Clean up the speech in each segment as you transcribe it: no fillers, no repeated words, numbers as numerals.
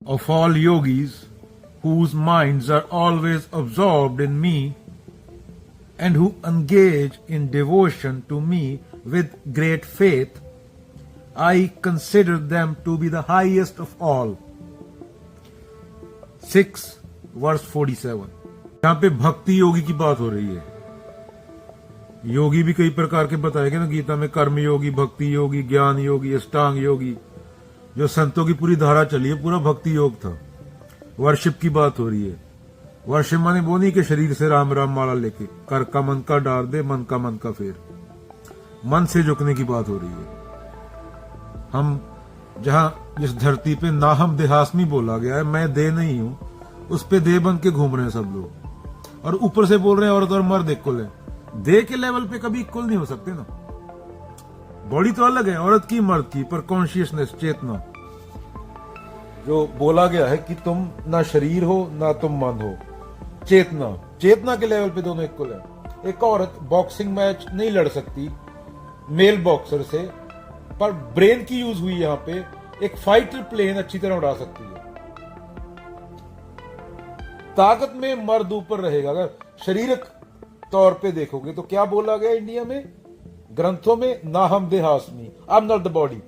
of all yogis whose minds are always absorbed in me and who engage in devotion to me with great faith, I consider them to be the highest of all. 6 verse 47। यहां पे भक्ति योगी की बात हो रही है। योगी भी कई प्रकार के बताए गए ना गीता में, कर्म योगी, भक्ति योगी, ज्ञान योगी, अष्टांग योगी। जो संतों की पूरी धारा चली है पूरा भक्ति योग था। वर्शिप की बात हो रही है। वर्शिप माने वो नहीं कि शरीर से राम राम माला लेके, कर का मन का डार दे, मन का मन का फेर। मन से झुकने की बात हो रही है। हम जहां जिस धरती पे नाहम देहासमी बोला गया है, मैं दे नहीं हूं, उस पे दे बन के घूम रहे हैं सब लोग। और ऊपर से बोल रहे हैं औरत और मर्द इक्वल है। दे के लेवल पे कभी इक्वल नहीं हो सकते ना। बॉडी तो अलग है औरत की मर्द की, पर कॉन्शियसनेस, चेतना, जो बोला गया है कि तुम ना शरीर हो ना तुम मन हो, चेतना, चेतना के लेवल पे दोनों इक्वल है। एक औरत बॉक्सिंग मैच नहीं लड़ सकती मेल बॉक्सर से, पर ब्रेन की यूज हुई यहां पे, एक फाइटर प्लेन अच्छी तरह उड़ा सकती है। ताकत में मर्द ऊपर रहेगा। अगर शारीरिक तौर पे देखोगे तो क्या बोला गया इंडिया में ग्रंथों में, नाहम देहास्मी, I am not the body.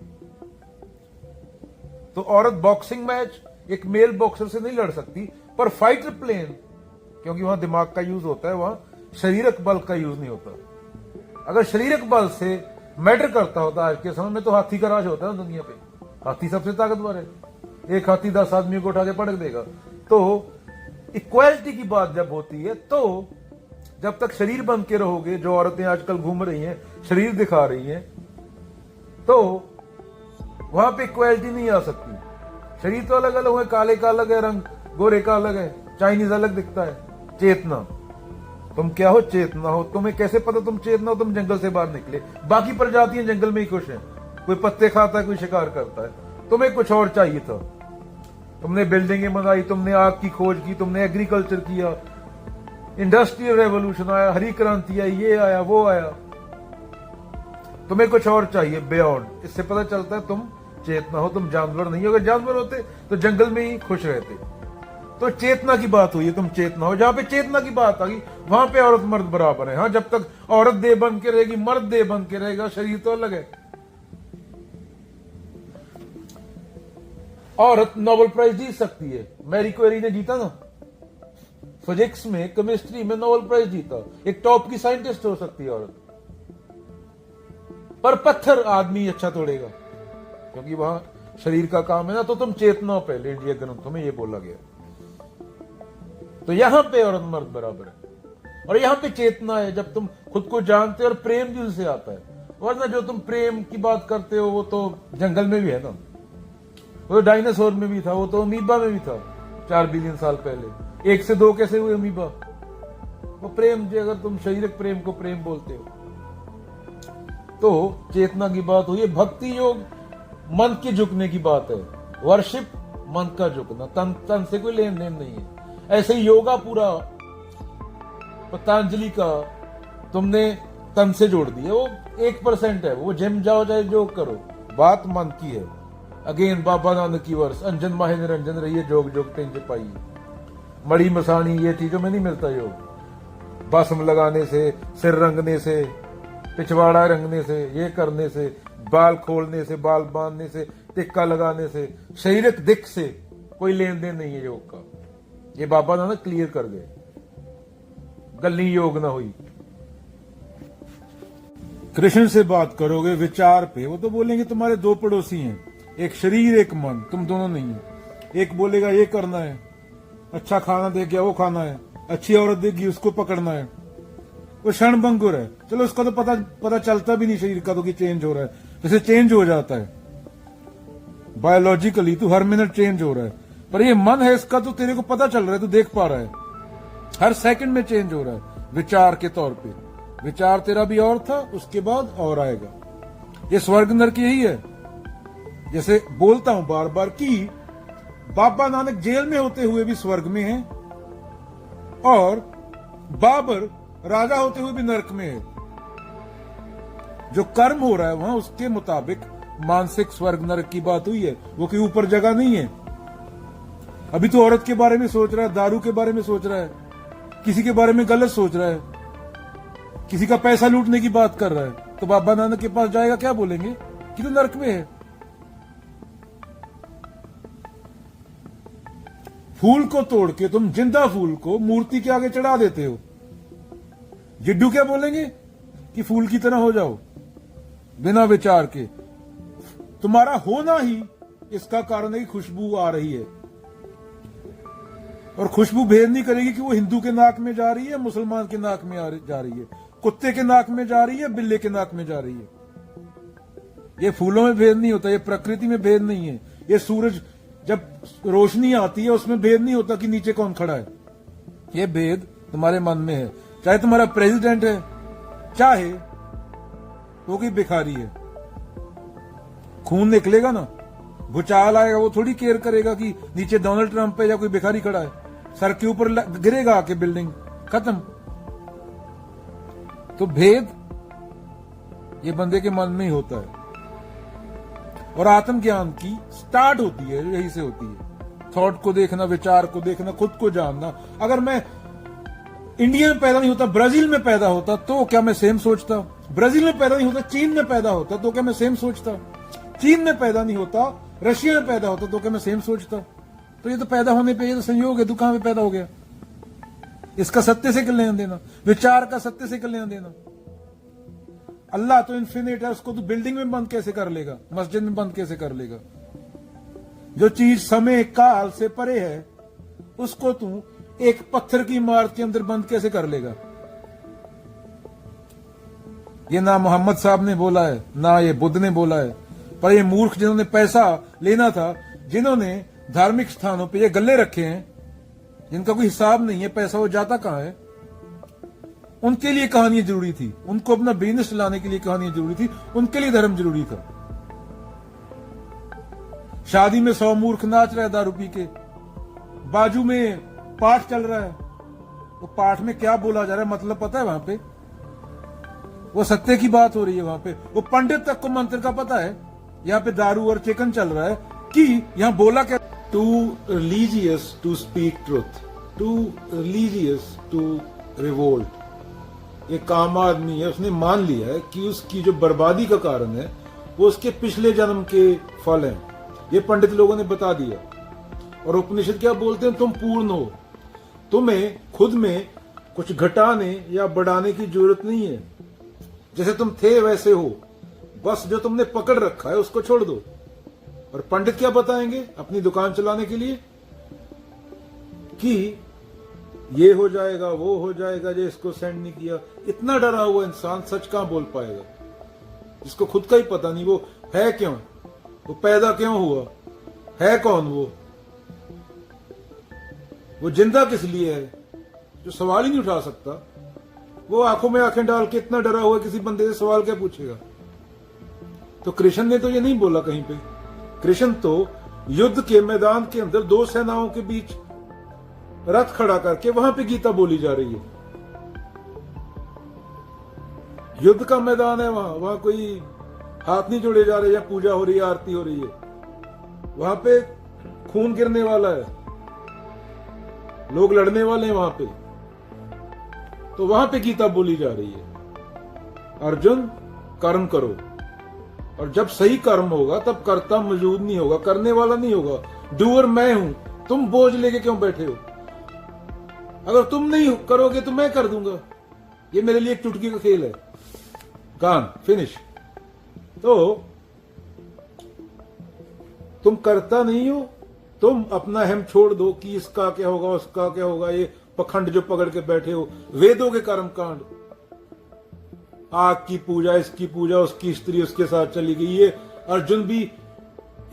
तो औरत बॉक्सिंग मैच एक मेल बॉक्सर से नहीं लड़ सकती, पर फाइटर प्लेन, क्योंकि वहां दिमाग का यूज होता है, वहां शारीरिक बल का यूज नहीं होता। अगर शारीरिक बल से मैटर करता होता आज के समय में, तो हाथी का राज होता है दुनिया पे। हाथी सबसे ताकतवर है। एक हाथी 10 आदमियों को उठा के पटक देगा। तो इक्वालिटी की बात जब होती है, तो जब तक शरीर बन के रहोगे, जो औरतें आजकल घूम रही हैं, शरीर दिखा रही हैं, तो वहां पे इक्वालिटी नहीं आ सकती। शरीर तो अलग अलग है, काले का अलग है रंग, गोरे का अलग है, चाइनीज अलग दिखता है। चेतना, तुम क्या हो? चेतना हो। तुम्हें कैसे पता तुम चेतना हो? तुम जंगल से बाहर निकले। बाकी प्रजातियां जंगल में ही खुश हैं, कोई पत्ते खाता है, कोई शिकार करता है। तुम्हें कुछ और चाहिए था। तुमने बिल्डिंगें बनाई, तुमने आग की खोज की, तुमने एग्रीकल्चर किया, इंडस्ट्रियल रेवोल्यूशन आया, हरी क्रांति आई, ये आया, वो आया। तुम्हें कुछ और चाहिए बियॉन्ड। इससे पता चलता है तुम चेतना हो, तुम जानवर नहीं हो। अगर जानवर होते तो जंगल में ही खुश रहते। तो चेतना की बात हुई है, तुम चेतना हो। जहां पे चेतना की बात आ गई, वहां पे औरत मर्द बराबर है। हाँ, जब तक औरत देह बन के रहेगी, मर्द देह बन के रहेगा, शरीर तो अलग है। औरत नोबेल प्राइज जीत सकती है। मैरी क्वेरी ने जीता ना, फिजिक्स में, केमिस्ट्री में नोबेल प्राइज जीता। एक टॉप की साइंटिस्ट हो सकती है औरत। पर पत्थर आदमी अच्छा तोड़ेगा, क्योंकि वहां शरीर का काम है ना। तो तुम चेतना पहले, इंडिया ग्रंथों में ये बोला गया। तो यहां पे औरत मर्द बराबर है, और यहां पे चेतना है जब तुम खुद को जानते हो, और प्रेम दिल से आता है। वरना जो तुम प्रेम की बात करते हो, वो तो जंगल में भी है ना, वो डायनासोर में भी था, वो तो अमीबा में भी था 4 बिलियन साल पहले। 1 से 2 कैसे हुए अमीबा? वो प्रेम, जो अगर तुम शारीरिक प्रेम को प्रेम बोलते हो, तो चेतना की बात हुई है। भक्ति योग मन के झुकने की बात है। वर्शिप मन का झुकना, तन से कोई लेन देन नहीं है। ऐसे ही योगा पूरा पतंजलि का तुमने तन से जोड़ दिया, वो 1% है। वो जिम जाओ चाहे जोग करो, बात मन की है। अगेन बाबा नानक की वर्ष, अंजन माहे निरंजन रहिए, जोग जोग तेंज पाइए। मड़ी मसानी, ये चीजों में नहीं मिलता योग। भस्म लगाने से, सिर रंगने से, पिछवाड़ा रंगने से, ये करने से, बाल खोलने से, बाल बांधने से, टिक्का लगाने से, शारीरिक दिख से कोई लेन देन नहीं है योग का। ये बाबा नानक क्लियर कर गए। गली योग ना हुई। कृष्ण से बात करोगे विचार पे, वो तो बोलेंगे तुम्हारे 2 पड़ोसी हैं, एक शरीर एक मन, तुम दोनों नहीं है। एक बोलेगा ये करना है, अच्छा खाना देख गया वो खाना है, अच्छी औरत देगी उसको पकड़ना है। वो क्षणभंगुर है। चलो उसका तो पता चलता भी नहीं शरीर का तो कि चेंज हो रहा है। जैसे चेंज हो जाता है बायोलॉजिकली, तू हर मिनट चेंज हो रहा है। पर ये मन है इसका, तो तेरे को पता चल रहा है, तू देख पा रहा है, हर सेकंड में चेंज हो रहा है विचार के तौर पे। विचार तेरा भी और था, उसके बाद और आएगा। ये स्वर्ग नरक यही है। जैसे बोलता हूं बार बार कि बाबा नानक जेल में होते हुए भी स्वर्ग में है, और बाबर राजा होते हुए भी नरक में है। जो कर्म हो रहा है वहां, उसके मुताबिक मानसिक स्वर्ग नरक की बात हुई है। वो कोई ऊपर जगह नहीं है। अभी तो औरत के बारे में सोच रहा है, दारू के बारे में सोच रहा है, किसी के बारे में गलत सोच रहा है, किसी का पैसा लूटने की बात कर रहा है, तो बाबा नानक के पास जाएगा, क्या बोलेंगे कि तो नरक में है। फूल को तोड़ के तुम जिंदा फूल को मूर्ति के आगे चढ़ा देते हो, जिड्डू क्या बोलेंगे कि फूल की तरह हो जाओ बिना विचार के। तुम्हारा होना ही इसका कारण है कि खुशबू आ रही है, और खुशबू भेद नहीं करेगी कि वो हिंदू के नाक में जा रही है, मुसलमान के नाक में जा रही है, कुत्ते के नाक में जा रही है, बिल्ले के नाक में जा रही है। ये फूलों में भेद नहीं होता, ये प्रकृति में भेद नहीं है। ये सूरज जब रोशनी आती है उसमें भेद नहीं होता कि नीचे कौन खड़ा है। ये भेद तुम्हारे मन में है। चाहे तुम्हारा प्रेसिडेंट है, चाहे वो कोई भिखारी है, खून निकलेगा ना, भूचाल आएगा, वो थोड़ी केयर करेगा कि नीचे डोनाल्ड ट्रंप है या कोई भिखारी खड़ा है। सर के ऊपर गिरेगा आके बिल्डिंग, खत्म। तो भेद ये बंदे के मन में ही होता है, और आत्मज्ञान की स्टार्ट होती है यही से होती है। थॉट को देखना, विचार को देखना, खुद को जानना। अगर मैं इंडिया में पैदा नहीं होता, ब्राजील में पैदा होता, तो क्या मैं सेम सोचता? ब्राजील में पैदा नहीं होता, चीन में पैदा होता, तो क्या मैं सेम सोचता? चीन में पैदा नहीं होता, रशिया में पैदा होता, तो क्या मैं सेम सोचता? तो ये तो पैदा होने पे ये तो संयोग है, तू कहां पे पैदा हो गया? इसका सत्य से क्या लेना देना? विचार का सत्य से क्या लेना देना? अल्लाह तो इन्फिनिट है, उसको तू बिल्डिंग में बंद कैसे कर लेगा, मस्जिद में बंद कैसे कर लेगा? जो चीज समय काल से परे है उसको तू एक पत्थर की इमारत के अंदर बंद कैसे कर लेगा? ये ना मोहम्मद साहब ने बोला है, ना ये बुद्ध ने बोला है, पर ये मूर्ख जिन्होंने पैसा लेना था, जिन्होंने धार्मिक स्थानों पे ये गल्ले रखे हैं, जिनका कोई हिसाब नहीं है, पैसा वो जाता कहां है, उनके लिए कहानियां जरूरी थी। उनको अपना बिजनेस चलाने के लिए कहानियां जरूरी थी, उनके लिए धर्म जरूरी था। शादी में 100 मूर्ख नाच रहा है दारू पी के, बाजू में पाठ चल रहा है, वो पाठ में क्या बोला जा रहा है मतलब पता है? वहां पे वो सत्य की बात हो रही है, वहां पे वो पंडित तक को मंत्र का पता है। यहाँ पे दारू और चिकन चल रहा है कि यहाँ बोला क्या? Too religious to speak truth, too religious to revolt. एक आम आदमी है, उसने मान लिया है कि उसकी जो बर्बादी का कारण है वो उसके पिछले जन्म के फल हैं। ये पंडित लोगों ने बता दिया। और उपनिषद क्या बोलते हैं? तुम पूर्ण हो, तुम्हें खुद में कुछ घटाने या बढ़ाने की जरूरत नहीं है। जैसे तुम थे वैसे हो, बस जो तुमने पकड़ रखा है उसको छोड़ दो। और पंडित क्या बताएंगे अपनी दुकान चलाने के लिए? कि ये हो जाएगा, वो हो जाएगा, जो इसको सेंड नहीं किया। इतना डरा हुआ इंसान सच कहां बोल पाएगा, जिसको खुद का ही पता नहीं वो है क्यों, वो पैदा क्यों हुआ, है कौन वो जिंदा किस लिए है, जो सवाल ही नहीं उठा सकता। वो आंखों में आंखें डाल के इतना डरा हुआ किसी बंदे से सवाल क्या पूछेगा? तो कृष्ण ने तो ये नहीं बोला कहीं पे। कृष्ण तो युद्ध के मैदान के अंदर दो सेनाओं के बीच रथ खड़ा करके वहां पे गीता बोली जा रही है। युद्ध का मैदान है, वहां कोई हाथ नहीं जोड़े जा रहे या पूजा हो रही है, आरती हो रही है। वहां पे खून गिरने वाला है, लोग लड़ने वाले हैं वहां पे। तो वहां पे गीता बोली जा रही है, अर्जुन कर्म करो, और जब सही कर्म होगा तब कर्ता मौजूद नहीं होगा, करने वाला नहीं होगा। डूअर मैं हूं, तुम बोझ लेके क्यों बैठे हो? अगर तुम नहीं करोगे तो मैं कर दूंगा। ये मेरे लिए एक चुटकी का खेल है। गान फिनिश। तो तुम करता नहीं हो, तुम अपना हम छोड़ दो कि इसका क्या होगा, उसका क्या होगा। ये पखंड जो पकड़ के बैठे हो, वेदों के कर्म कांड, आग की पूजा, इसकी पूजा, उसकी स्त्री उसके साथ चली गई। ये अर्जुन भी,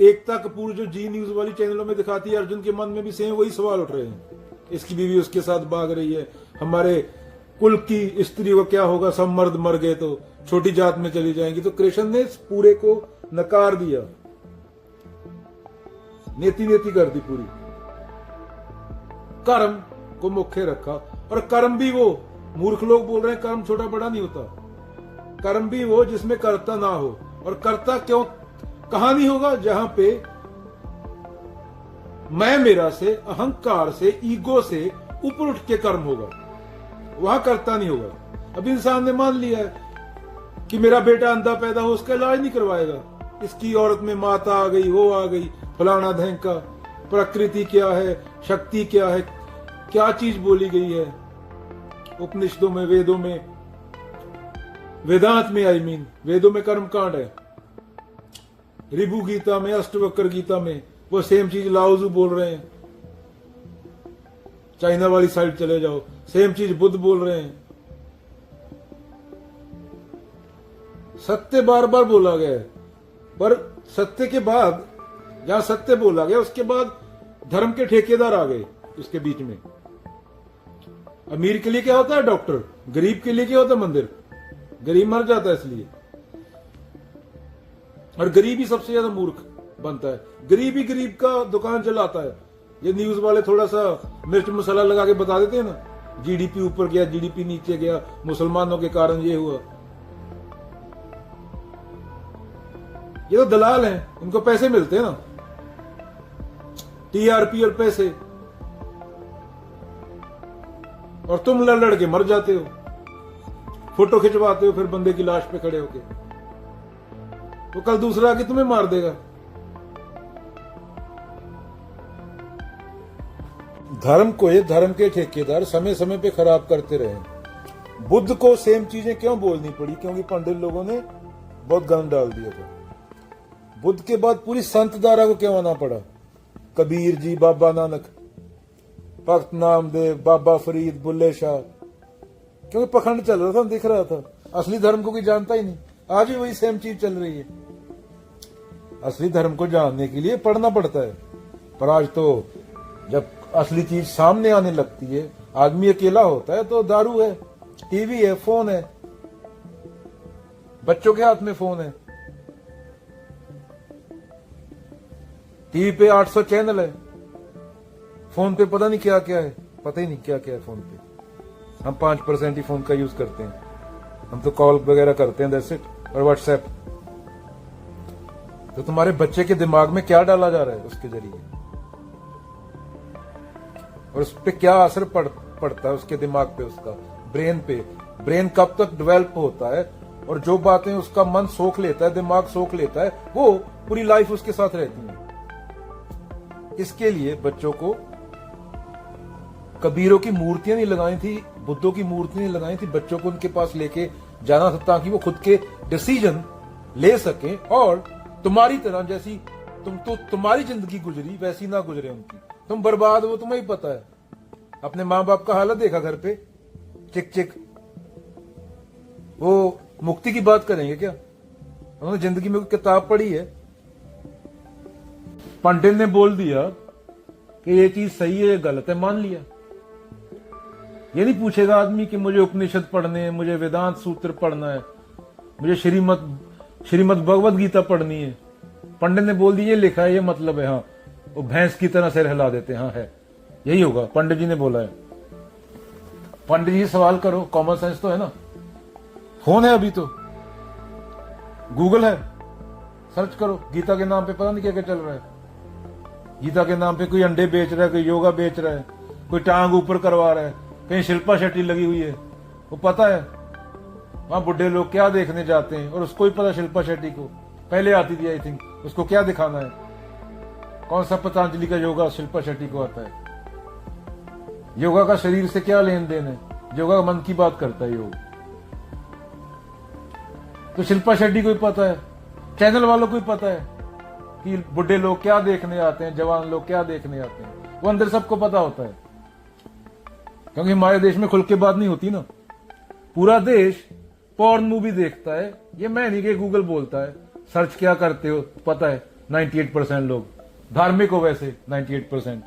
एकता कपूर जो जी न्यूज वाली चैनलों में दिखाती है, अर्जुन के मन में भी सेम वही सवाल उठ रहे हैं। इसकी बीवी उसके साथ भाग रही है, हमारे कुल की स्त्री को क्या होगा, सब मर्द मर गए तो छोटी जात में चली जाएंगी। तो कृष्ण ने इस पूरे को नकार दिया, नेति नेति कर दी पूरी, कर्म को मुख्य रखा। और कर्म भी वो, मूर्ख लोग बोल रहे हैं कर्म छोटा बड़ा नहीं होता, कर्म भी वो जिसमें कर्ता ना हो। और कर्ता क्यों कहां नहीं होगा? जहां पे मैं मेरा से, अहंकार से, ईगो से ऊपर उठ के कर्म होगा, वहां करता नहीं होगा। अब इंसान ने मान लिया है कि मेरा बेटा अंधा पैदा हो, उसका इलाज नहीं करवाएगा, इसकी औरत में माता आ गई, वो आ गई, फलाना ढेंका। प्रकृति क्या है, शक्ति क्या है, क्या चीज बोली गई है उपनिषदों में, वेदों में, वेदांत में, वेदों में कर्म कांड है। रिभु गीता में, अष्टवक्र गीता में वो सेम चीज लाओजू बोल रहे हैं। चाइना वाली साइड चले जाओ, सेम चीज बुद्ध बोल रहे हैं। सत्य बार बार बोला गया है, पर सत्य के बाद, जहां सत्य बोला गया उसके बाद धर्म के ठेकेदार आ गए उसके बीच में। अमीर के लिए क्या होता है डॉक्टर, गरीब के लिए क्या होता है मंदिर। गरीब मर जाता है इसलिए, और गरीब ही सबसे ज्यादा मूर्ख बनता है। गरीब ही गरीब का दुकान चलाता है। ये न्यूज वाले थोड़ा सा मिर्च मसाला लगा के बता देते हैं ना, जीडीपी ऊपर गया, जीडीपी नीचे गया, मुसलमानों के कारण ये हुआ। ये तो दलाल हैं, इनको पैसे मिलते हैं ना, टीआरपी और पैसे, और तुम लड़ लड़ के मर जाते हो, फोटो खिंचवाते हो फिर बंदे की लाश पे खड़े होके, तो कल दूसरा आके तुम्हें मार देगा। धर्म को ये धर्म के ठेकेदार समय समय पे खराब करते रहे। बुद्ध को सेम चीजें क्यों बोलनी पड़ी, क्योंकि पंडित लोगों ने बहुत गंद डाल दिया था। बुद्ध के बाद पूरी संत धारा को क्यों आना पड़ा, कबीर जी, बाबा नानक, भक्त नामदेव, बाबा फरीद, बुल्ले शाह, क्योंकि पखंड चल रहा था, दिख रहा था। असली धर्म को कोई जानता ही नहीं। आज भी वही सेम चीज चल रही है। असली धर्म को जानने के लिए पढ़ना पड़ता है, पर आज तो जब असली चीज सामने आने लगती है, आदमी अकेला होता है तो दारू है, टीवी है, फोन है, बच्चों के हाथ में फोन है, टीवी पे 800 चैनल है, फोन पे पता नहीं क्या क्या है, पता ही नहीं क्या क्या है फोन पे। हम 5% ही फोन का यूज करते हैं, हम तो कॉल वगैरह करते हैं, दैट्स इट, और व्हाट्सएप। तो तुम्हारे बच्चे के दिमाग में क्या डाला जा रहा है उसके जरिए, और उस पर क्या असर पड़ता है उसके दिमाग पे, उसका ब्रेन पे। ब्रेन कब तक डेवलप होता है, और जो बातें उसका मन सोख लेता है, दिमाग सोख लेता है, वो पूरी लाइफ उसके साथ रहती है। इसके लिए बच्चों को कबीरों की मूर्तियां नहीं लगाई थी, बुद्धों की मूर्ति नहीं लगाई थी, बच्चों को उनके पास लेके जाना था ताकि वो खुद के डिसीजन ले सके, और तुम्हारी तरह जैसी तुम्हारी जिंदगी गुजरी वैसी ना गुजरे उनकी। तुम बर्बाद हो, तुम्हें ही पता है। अपने माँ बाप का हालत देखा घर पे, चिक चिक। वो मुक्ति की बात करेंगे क्या? उन्होंने जिंदगी में कोई किताब पढ़ी है? पंडित ने बोल दिया कि ये चीज सही है, ये गलत है, मान लिया। ये नहीं पूछेगा आदमी कि मुझे उपनिषद पढ़ने हैं, मुझे वेदांत सूत्र पढ़ना है, मुझे श्रीमद भगवद गीता पढ़नी है। पंडित ने बोल दिया, ये लिखा है, ये मतलब है, हाँ। वो भैंस की तरह सिर हिला देते हैं, हाँ है, यही होगा, पंडित जी ने बोला है। पंडित जी सवाल करो, कॉमन सेंस तो है ना। फोन है, अभी तो गूगल है, सर्च करो। गीता के नाम पे पता नहीं क्या क्या चल रहा है। गीता के नाम पे कोई अंडे बेच रहा है, कोई योगा बेच रहा है, कोई टांग ऊपर करवा रहा है, कहीं शिल्पा शेट्टी लगी हुई है। वो पता है वहां बुढ़े लोग क्या देखने जाते हैं, और उसको ही पता, शिल्पा शेट्टी को पहले आती थी आई थिंक, उसको क्या दिखाना है। कौन सा पतंजलि का योगा शिल्पा शेट्टी को आता है? योगा का शरीर से क्या लेन देन है? योगा मन की बात करता है योग। तो शिल्पा शेट्टी को ही पता है, चैनल वालों को ही पता है कि बुढ़े लोग क्या देखने आते हैं, जवान लोग क्या देखने आते हैं। वो अंदर सबको पता होता है, क्योंकि हमारे देश में खुल के बात नहीं होती ना। पूरा देश पॉर्न मूवी देखता है, ये मैं नहीं कि गूगल बोलता है। सर्च क्या करते हो पता है 98% लोग। धार्मिक हो वैसे 98%,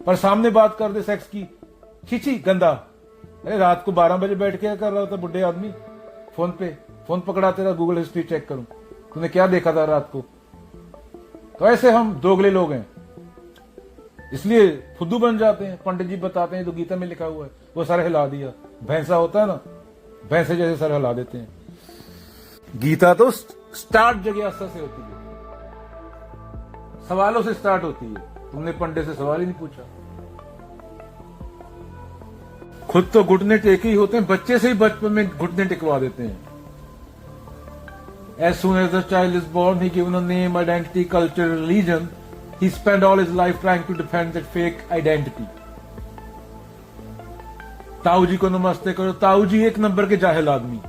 पर सामने बात कर दे सेक्स की, खींची गंदा। अरे रात को 12 बजे बैठ के कर रहा था बुढ़े आदमी, फोन पे, फोन पकड़ाते रहा, गूगल हिस्ट्री चेक करूं, तूने क्या देखा था रात को। तो ऐसे हम दोगले लोग हैं, इसलिए फुद्दू बन जाते हैं। पंडित जी बताते हैं तो गीता में लिखा हुआ है, वो सर हिला दिया। भैंसा होता है ना, भैंसे जैसे सर हिला देते हैं। गीता तो स्टार्ट जिज्ञासा से होती है, सवालों से स्टार्ट होती है। तुमने पंडित से सवाल ही नहीं पूछा। खुद तो घुटने टेके ही होते हैं, बच्चे से ही बचपन में घुटने टिकवा देते हैं। As soon as the child is born, he given a name, identity, culture, religion. He spent all his life trying to defend that fake identity. ताऊ जी को नमस्ते करो। ताऊ जी एक नंबर के जाहिल आदमी,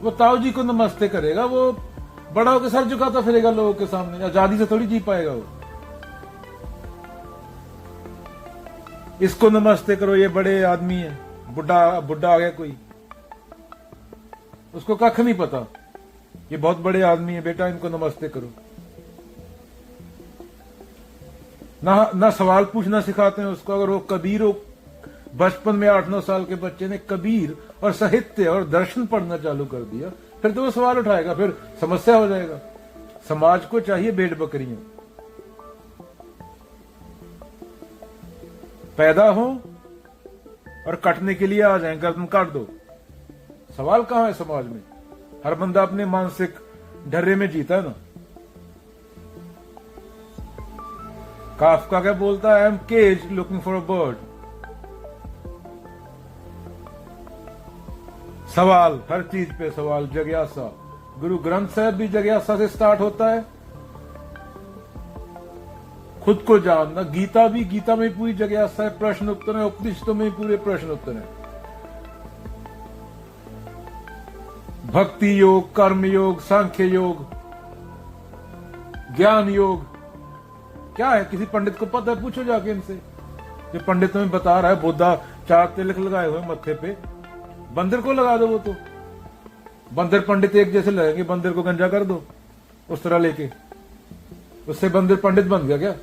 वो ताऊ जी को नमस्ते करेगा, वो बड़ा होकर सर झुकाता फिरेगा लोगों के सामने, आजादी से थोड़ी जी पाएगा वो। इसको नमस्ते करो, ये बड़े आदमी है, बुढ़ा बुढ़ा आ गया कोई, उसको कख नहीं पता, ये बहुत बड़े आदमी है, बेटा इनको नमस्ते करो। ना सवाल पूछना सिखाते हैं उसको। अगर वो कबीर हो, बचपन में 8-9 साल के बच्चे ने कबीर और साहित्य और दर्शन पढ़ना चालू कर दिया, फिर तो वो सवाल उठाएगा, फिर समस्या हो जाएगा। समाज को चाहिए भेड़ बकरियां पैदा हो और कटने के लिए आ जाए, गर्दन काट दो। सवाल कहां है समाज में? हर बंदा अपने मानसिक ढर्रे में जीता है ना। काफका क्या बोलता है? I am cage looking for a bird. सवाल, हर चीज पे सवाल, जिज्ञासा। गुरु ग्रंथ साहब भी जिज्ञासा से स्टार्ट होता है। खुद को जानना, गीता भी, गीता में पूरी जिज्ञासा है, प्रश्न उत्तर है, उपनिषदों में पूरे प्रश्न उत्तर है। भक्ति योग, कर्म योग, सांख्य योग, ज्ञान योग क्या है? किसी पंडित को पता है? पूछो जाके इनसे। जो पंडित तुम्हें बता रहा है, बुद्धा 4 तिलक लगाए हुए मत्थे पे, बंदर को लगा दो। वो तो बंदर पंडित एक जैसे लगेंगे, बंदर को गंजा कर दो उस तरह लेके, उससे बंदर पंडित बन गया क्या?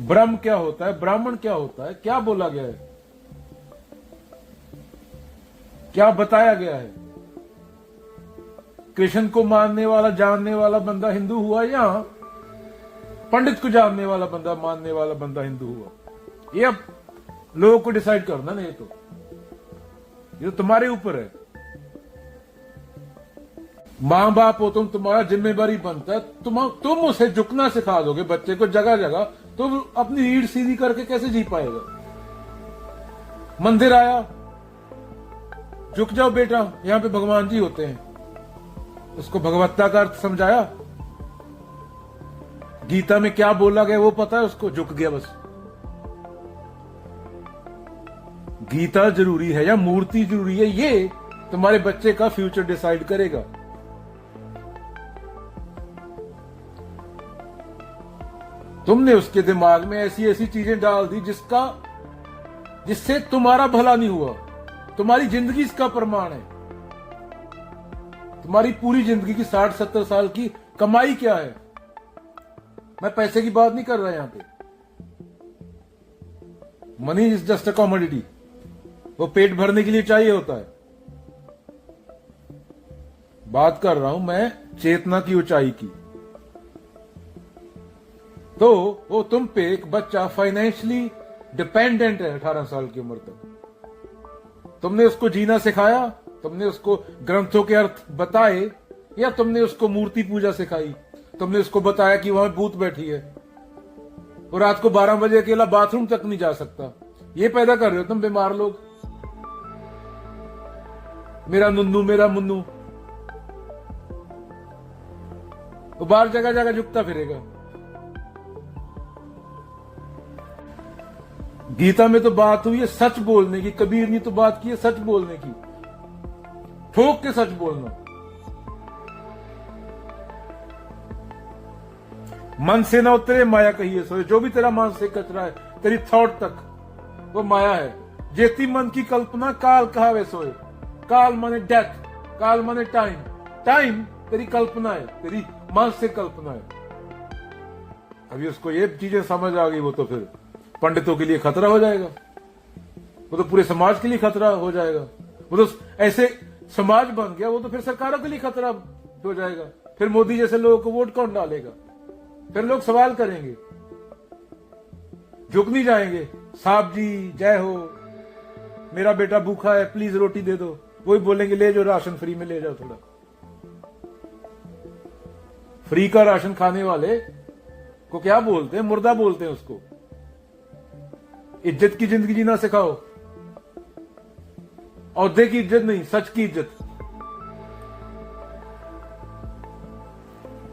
ब्रह्म क्या होता है? ब्राह्मण क्या होता है? क्या बोला गया है? क्या बताया गया है? कृष्ण को मानने वाला, जानने वाला बंदा हिंदू हुआ, या पंडित को जानने वाला बंदा, मानने वाला बंदा हिंदू हुआ? ये अब लोगों को डिसाइड करना ना। ये तो तुम्हारे ऊपर है। मां बाप हो तुम, तुम्हारा जिम्मेवारी बनता है, तुम उसे झुकना सिखा दोगे बच्चे को जगह जगह, तो अपनी रीढ़ सीधी करके कैसे जी पाएगा? मंदिर आया, झुक जाओ बेटा, यहां पे भगवान जी होते हैं, उसको भगवत्ता का अर्थ समझाया, गीता में क्या बोला गया वो पता है उसको, झुक गया बस। गीता जरूरी है या मूर्ति जरूरी है, ये तुम्हारे बच्चे का फ्यूचर डिसाइड करेगा। तुमने उसके दिमाग में ऐसी ऐसी चीजें डाल दी जिससे तुम्हारा भला नहीं हुआ। तुम्हारी जिंदगी इसका प्रमाण है। तुम्हारी पूरी जिंदगी की 60-70 साल की कमाई क्या है? मैं पैसे की बात नहीं कर रहा यहां पे। Money is just a commodity, वो पेट भरने के लिए चाहिए होता है। बात कर रहा हूं मैं चेतना की ऊंचाई की। तो वो तुम पे एक बच्चा फाइनेंशियली डिपेंडेंट है 18 साल की उम्र तक। तुमने उसको जीना सिखाया? तुमने उसको ग्रंथों के अर्थ बताए, या तुमने उसको मूर्ति पूजा सिखाई? तुमने उसको बताया कि वहां भूत बैठी है, और रात को 12 बजे अकेला बाथरूम तक नहीं जा सकता? ये पैदा कर रहे हो तुम बीमार लोग। मेरा नुन्नू, मेरा मुन्नू, वो बाहर जगह जगह झुकता फिरेगा। गीता में तो बात हुई है सच बोलने की, कबीर ने तो बात की है सच बोलने की, ठोक के सच बोलना। मन से ना उतरे माया कहिए सोए। जो भी तेरा मानसिक कचरा है, तेरी थॉट तक, वो माया है। जेती मन की कल्पना काल कहावे सोए। काल माने डेथ, काल माने टाइम। टाइम तेरी कल्पना है, तेरी मानसिक कल्पना है। अभी उसको ये चीजें समझ आ गई, वो तो फिर पंडितों के लिए खतरा हो जाएगा, वो तो पूरे समाज के लिए खतरा हो जाएगा। वो तो ऐसे समाज बन गया, वो तो फिर सरकारों के लिए खतरा हो जाएगा। फिर मोदी जैसे लोगों को वोट कौन डालेगा? फिर लोग सवाल करेंगे, झुक नहीं जाएंगे। साहब जी जय हो, मेरा बेटा भूखा है, प्लीज रोटी दे दो। वही बोलेंगे ले जाओ राशन, फ्री में ले जाओ। थोड़ा फ्री का राशन खाने वाले को क्या बोलते हैं? मुर्दा बोलते हैं उसको। इज्जत की जिंदगी जीना सिखाओ, औहदे की इज्जत नहीं, सच की इज्जत।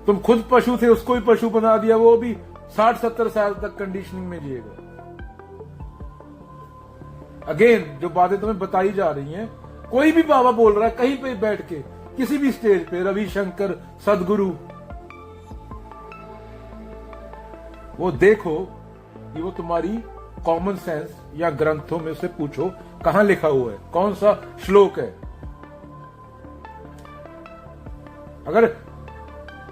तुम खुद पशु थे, उसको भी पशु बना दिया, वो भी 60-70 साल तक कंडीशनिंग में जिएगा। अगेन जो बातें तुम्हें बताई जा रही हैं, कोई भी बाबा बोल रहा है कहीं पे बैठ के, किसी भी स्टेज पे, रविशंकर, सदगुरु, वो देखो कि वो तुम्हारी कॉमन सेंस या ग्रंथों में से पूछो कहां लिखा हुआ है, कौन सा श्लोक है। अगर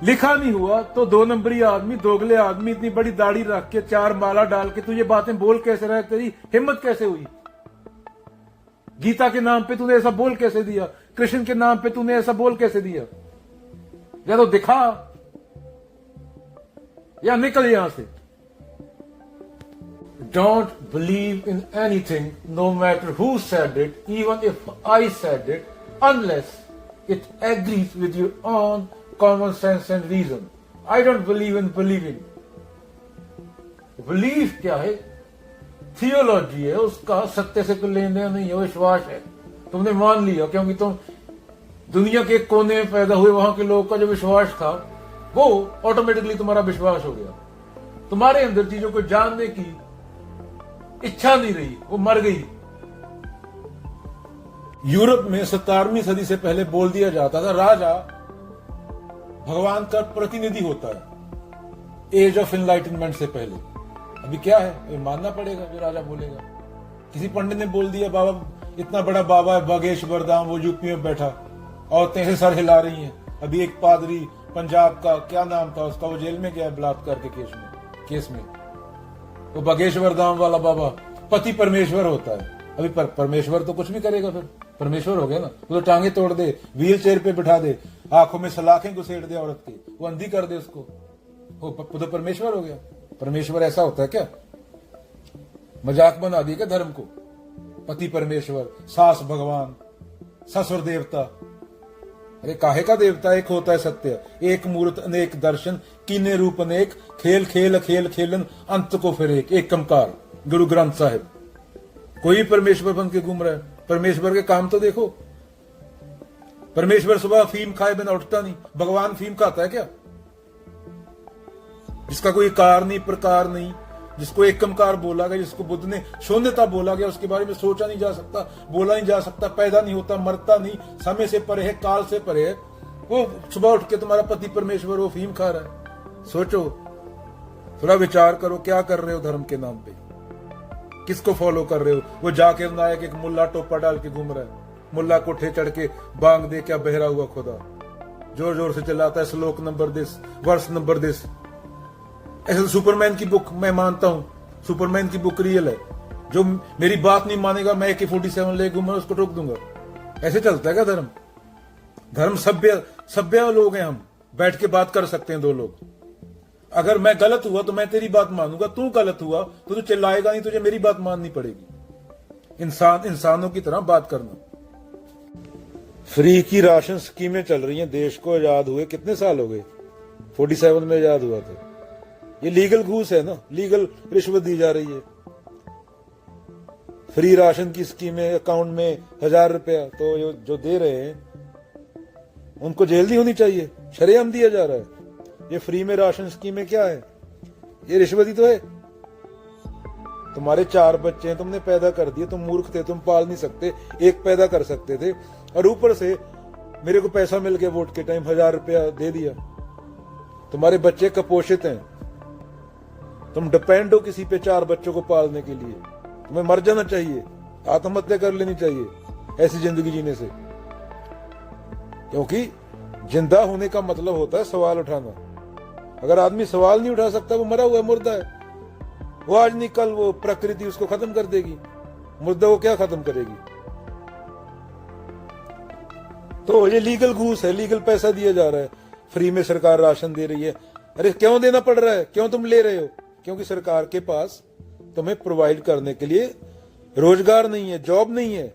लिखा नहीं हुआ तो 2 नंबरी आदमी, दोगले आदमी, इतनी बड़ी दाढ़ी रख के 4 माला डाल के तू ये बातें बोल कैसे रहा है? तेरी हिम्मत कैसे हुई? गीता के नाम पे तूने ऐसा बोल कैसे दिया? कृष्ण के नाम पे तूने ऐसा बोल कैसे दिया? या तो दिखा या निकल यहां से। Don't believe in anything, no matter who said it, even if I said it, unless it agrees with your own common sense and reason. I don't believe in believing. Belief क्या है? थियोलॉजी है, उसका सत्य से कोई लेन then नहीं है, विश्वास है। तुमने मान लिया क्योंकि तुम दुनिया के कोने में पैदा हुए, वहां के लोगों का जो विश्वास था वो ऑटोमेटिकली तुम्हारा विश्वास हो गया। तुम्हारे अंदर चीजों को जानने की इच्छा नहीं रही, वो मर गई। यूरोप में 17वीं सदी से पहले बोल दिया जाता था राजा भगवान का प्रतिनिधि होता है, एज ऑफ एनलाइटनमेंट से पहले। अभी क्या है, ये मानना पड़ेगा जो राजा बोलेगा। किसी पंडित ने बोल दिया बाबा, इतना बड़ा बाबा है बागेश्वर धाम, वो यूपी में बैठा, औरतें ऐसे सर हिला रही हैं। अभी एक पादरी पंजाब का, क्या नाम था उसका, वो जेल में गया बलात्कार के केस में। वो बागेश्वर धाम वाला बाबा पति परमेश्वर होता है। अभी परमेश्वर तो कुछ भी करेगा, फिर परमेश्वर हो गया ना। वो तो टांगे तोड़ दे, व्हील चेयर पे बिठा दे, आंखों में सलाखें घुसेड़ दे औरत की, वो अंधी कर दे उसको, वो तो परमेश्वर हो गया। परमेश्वर ऐसा होता है क्या? मजाक बना दिया क्या धर्म को? पति परमेश्वर, सास भगवान, ससुर देवता। अरे काहे का देवता? एक होता है सत्य, एक मूर्त अनेक दर्शन, कीने रूप अनेक, खेल खेल अखेल खेलन, अंत को फिर एक कंकार। गुरु ग्रंथ साहिब। कोई परमेश्वर बन के घूम रहा है? परमेश्वर के काम तो देखो। परमेश्वर सुबह अफीम खाए बिना उठता नहीं, भगवान अफीम खाता है क्या? जिसका कोई कार नहीं, प्रकार नहीं, जिसको एकमकार बोला गया, जिसको बुद्ध ने शून्यता बोला गया, उसके बारे में सोचा नहीं जा सकता, बोला नहीं जा सकता, पैदा नहीं होता, मरता नहीं, समय से परे है, काल से परे है, वो सुबह उठ के तुम्हारा पति परमेश्वर वो अफीम खा रहा है। सोचो, थोड़ा विचार करो, क्या कर रहे हो धर्म के नाम पे? किसको फॉलो कर रहे हो? वो जाकिर नायक एक मुल्ला टोपा डाल के घूम रहा है, मुल्ला कोठे चढ़ के बांग दे, क्या बहरा हुआ खुदा, जोर जोर से चिल्लाता है श्लोक नंबर दिस, वर्ष नंबर दिस। ऐसे तो सुपरमैन की बुक मैं मानता हूं, सुपरमैन की बुक रियल है। जो मेरी बात नहीं मानेगा, मैं AK-47 ले घूमूंगा, उसको रोक दूंगा। ऐसे चलता है क्या धर्म? धर्म सभ्य लोग हैं, हम बैठ के बात कर सकते हैं 2 लोग। अगर मैं गलत हुआ तो मैं तेरी बात मानूंगा, तू गलत हुआ तो तू चिल्लाएगा नहीं, तुझे मेरी बात माननी पड़ेगी। इंसानों की तरह बात करना। फ्री की राशन स्कीमें चल रही हैं, देश को आजाद हुए कितने साल हो गए? 47 में आजाद हुआ था। ये लीगल घूस है ना, लीगल रिश्वत दी जा रही है। फ्री राशन की स्कीमें, अकाउंट में 1000 रुपया, तो जो दे रहे हैं उनको जेल नहीं होनी चाहिए, शरेआम दिया जा रहा है। ये फ्री में राशन स्कीमें क्या है? ये रिश्वत ही तो है। तुम्हारे 4 बच्चे हैं, तुमने पैदा कर दिए, तुम मूर्ख थे, तुम पाल नहीं सकते, एक पैदा कर सकते थे, और ऊपर से मेरे को पैसा मिल गया वोट के टाइम, 1000 रुपया दे दिया। तुम्हारे बच्चे कुपोषित हैं, तुम डिपेंड हो किसी पे 4 बच्चों को पालने के लिए। तुम्हें मर जाना चाहिए, आत्महत्या कर लेनी चाहिए ऐसी जिंदगी जीने से। क्योंकि जिंदा होने का मतलब होता है सवाल उठाना। अगर आदमी सवाल नहीं उठा सकता, वो मरा हुआ है, मुर्दा है। वो आज नहीं कल वो प्रकृति उसको खत्म कर देगी। मुर्दा को क्या खत्म करेगी? तो ये लीगल घूस है, लीगल पैसा दिया जा रहा है। फ्री में सरकार राशन दे रही है। अरे क्यों देना पड़ रहा है? क्यों तुम ले रहे हो? क्योंकि सरकार के पास तुम्हें प्रोवाइड करने के लिए रोजगार नहीं है, जॉब नहीं है।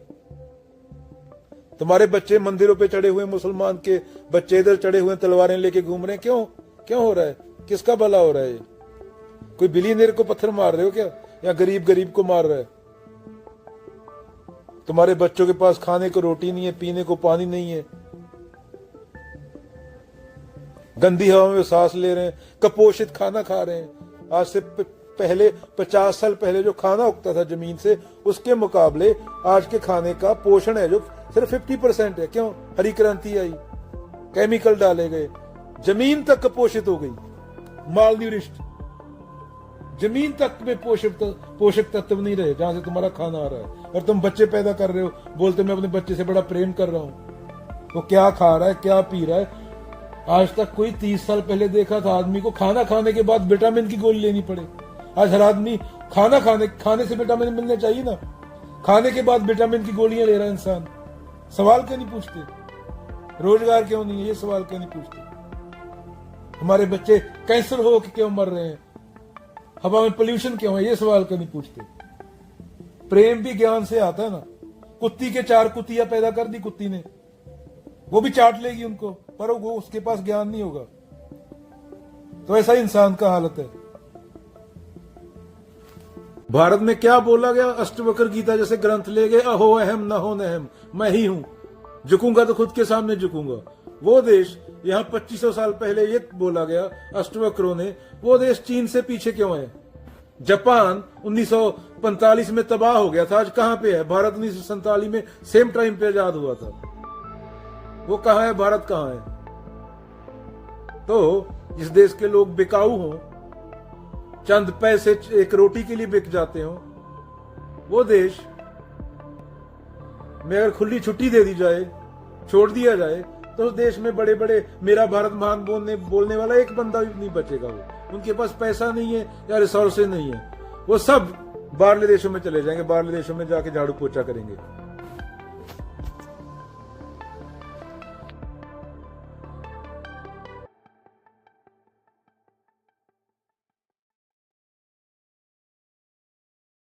तुम्हारे बच्चे मंदिरों पे चढ़े हुए, मुसलमान के बच्चे इधर चढ़े हुए तलवारें लेके घूम रहे हैं। क्यों हो रहा है? किसका भला हो रहा है? कोई बिलियनियर को पत्थर मार रहे हो क्या? या गरीब गरीब को मार रहा है। तुम्हारे बच्चों के पास खाने को रोटी नहीं है, पीने को पानी नहीं है, गंदी हवा में सांस ले रहे हैं, कपोषित खाना खा रहे हैं। आज से पहले 50 साल पहले जो खाना उगता था जमीन से, उसके मुकाबले आज के खाने का पोषण है जो सिर्फ 50% है। क्यों? हरी क्रांति आई, केमिकल डाले गए, जमीन तक कपोषित हो गई, माल न्यूरिश्ड। जमीन तक में पोषक तत्व नहीं रहे जहां से तुम्हारा खाना आ रहा है। और तुम बच्चे पैदा कर रहे हो, बोलते मैं अपने बच्चे से बड़ा प्रेम कर रहा हूं। वो क्या खा रहा है, क्या पी रहा है? आज तक कोई 30 साल पहले देखा था आदमी को खाना खाने के बाद विटामिन की गोली लेनी पड़े? आज हर आदमी खाने से विटामिन मिलने चाहिए ना, खाने के बाद विटामिन की गोलियां ले रहा है इंसान। सवाल क्यों नहीं पूछते? रोजगार क्यों नहीं है, ये सवाल क्यों नहीं पूछते? हमारे बच्चे कैंसर हो के क्यों मर रहे हैं? हवा में पोल्यूशन क्यों है, ये सवाल क्यों नहीं पूछते? प्रेम भी ज्ञान से आता है ना। कुत्ती के 4 कुत्तियां पैदा कर दी कुत्ती ने, वो भी चाट लेगी उनको, पर वो उसके पास ज्ञान नहीं होगा। तो ऐसा ही इंसान का हालत है। भारत में क्या बोला गया? अष्टवक्र गीता जैसे ग्रंथ ले गए, अहो अहम न हो नहम, मैं ही हूं, झुकूंगा तो खुद के सामने झुकूंगा। वो देश यहां 2500 साल पहले ये बोला गया अष्टवक्रों ने, वो देश चीन से पीछे क्यों है? जापान 1945 में तबाह हो गया था, आज कहां पे है? भारत 1947 में सेम टाइम पे आजाद हुआ था। वो कहां है? भारत कहां है? तो जिस देश के लोग बिकाऊ हों, चंद पैसे एक रोटी के लिए बिक जाते हो, वो देश में अगर खुली छुट्टी दे दी जाए, छोड़ दिया जाए, तो उस देश में बड़े बड़े मेरा भारत महान बोलने वाला एक बंदा भी नहीं बचेगा। वो उनके पास पैसा नहीं है या रिसोर्सेज नहीं है, वो सब बाहरले देशों में चले जाएंगे, बाहरले देशों में जाके झाड़ू पोछा करेंगे।